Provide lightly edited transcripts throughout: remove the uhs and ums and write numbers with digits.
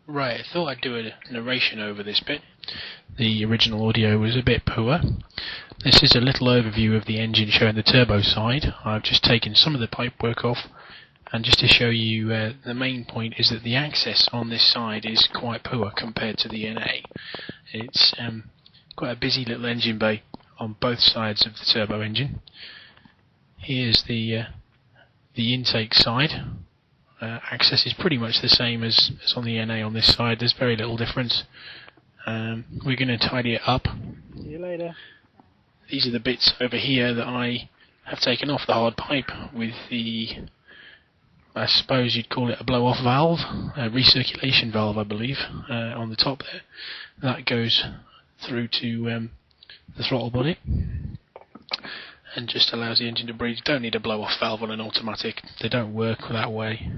Right, I thought I'd do a narration over this bit. The original audio was a bit poor. This is a little overview of the engine showing the turbo side. I've just taken some of the pipework off, and just to show you, the main point is that the access on this side is quite poor compared to the NA. It's quite a busy little engine bay on both sides of the turbo engine. Here's the intake side. Access is pretty much the same as on the NA on this side. There's very little difference. We're going to tidy it up. See you later. These are the bits over here that I have taken off the hard pipe with the, I suppose you'd call it a blow-off valve, a recirculation valve I believe, on the top there. That goes through to the throttle body and just allows the engine to breathe. You don't need a blow-off valve on an automatic, they don't work that way.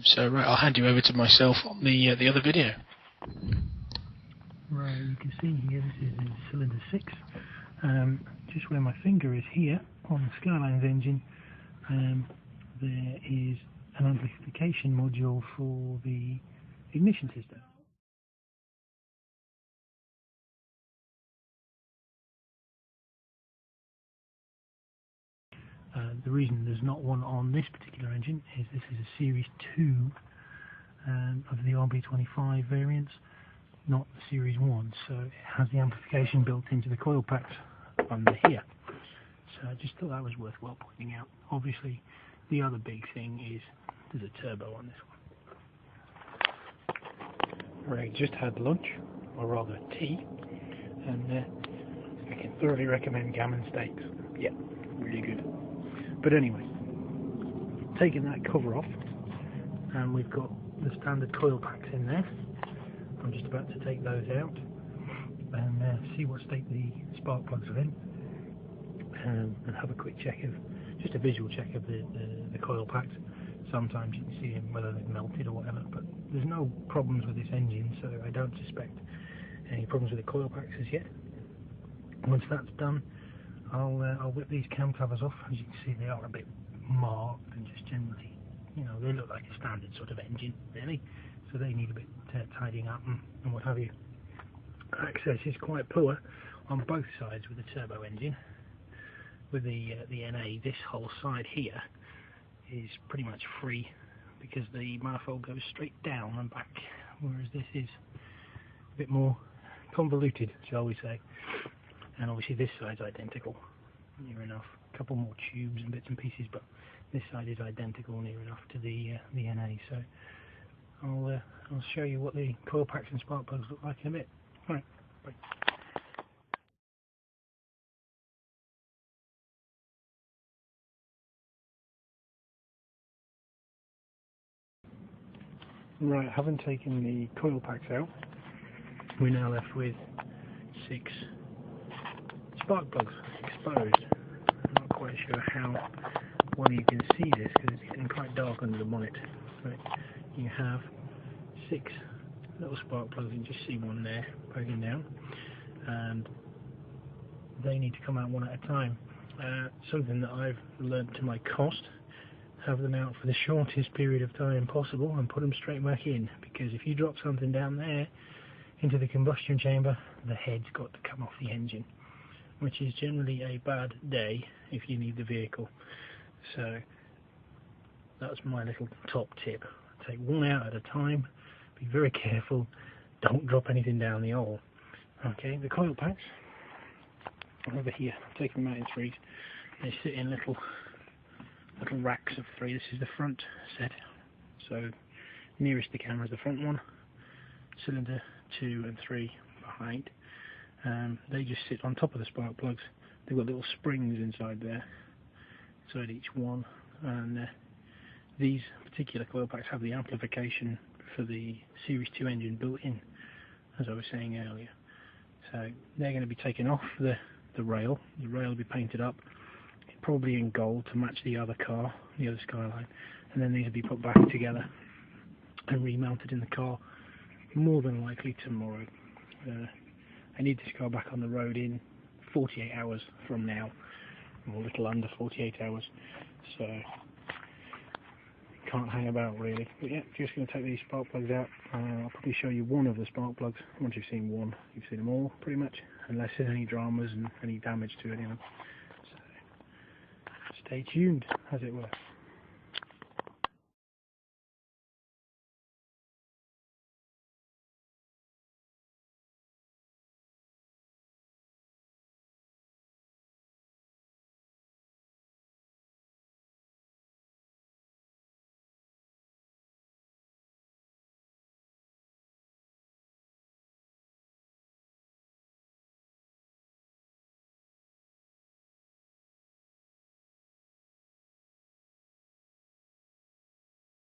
So right, I'll hand you over to myself on the other video. Right, you can see here this is in cylinder 6. Just where my finger is here on the Skyline's engine, there is an amplification module for the ignition system. The reason there's not one on this particular engine is this is a Series 2 of the RB25 variants, not the Series 1, so it has the amplification built into the coil packs under here. So I just thought that was worthwhile pointing out. Obviously, the other big thing is there's a turbo on this one. Ray just had lunch, or rather tea, and I can thoroughly recommend gammon steaks. Yeah, really good. But anyway, taking that cover off, and we've got the standard coil packs in there. I'm just about to take those out and see what state the spark plugs are in, and have a quick check of, just a visual check of the coil packs. Sometimes you can see them, whether they've melted or whatever, but there's no problems with this engine, so I don't suspect any problems with the coil packs as yet. Once that's done, I'll whip these cam covers off. As you can see, they are a bit marked and just generally, you know, they look like a standard sort of engine, really. So they need a bit tidying up and what have you. Access is quite poor on both sides with the turbo engine. With the NA, this whole side here is pretty much free because the manifold goes straight down and back, whereas this is a bit more convoluted, shall we say. And obviously this side's identical, near enough. A couple more tubes and bits and pieces, but this side is identical near enough to the NA. So I'll show you what the coil packs and spark plugs look like in a bit. Right, bye. Right, having taken the coil packs out, we're now left with 6 spark plugs exposed. I'm not quite sure how well you can see this because it's getting quite dark under the bonnet. But you have 6 little spark plugs, and just see one there poking down, and they need to come out one at a time. Something that I've learned to my cost: have them out for the shortest period of time possible and put them straight back in, because if you drop something down there into the combustion chamber, the head's got to come off the engine, which is generally a bad day if you need the vehicle. So that's my little top tip. Take one out at a time, be very careful, don't drop anything down the hole. Okay, the coil packs are over here. I've taken them out in 3s. They sit in little racks of 3. This is the front set, so nearest the camera is the front one, cylinder 2 and 3 behind. They just sit on top of the spark plugs. They've got little springs inside there, inside each one, and these particular coil packs have the amplification for the Series 2 engine built in, as I was saying earlier. So they're going to be taken off the rail. The rail will be painted up, probably in gold to match the other car, the other Skyline, and then these will be put back together and remounted in the car, more than likely tomorrow. I need this car back on the road in 48 hours from now, or a little under 48 hours, so can't hang about really. But yeah, just going to take these spark plugs out. I'll probably show you one of the spark plugs. Once you've seen one, you've seen them all pretty much, unless there's any dramas and any damage to any of them. So stay tuned, as it were.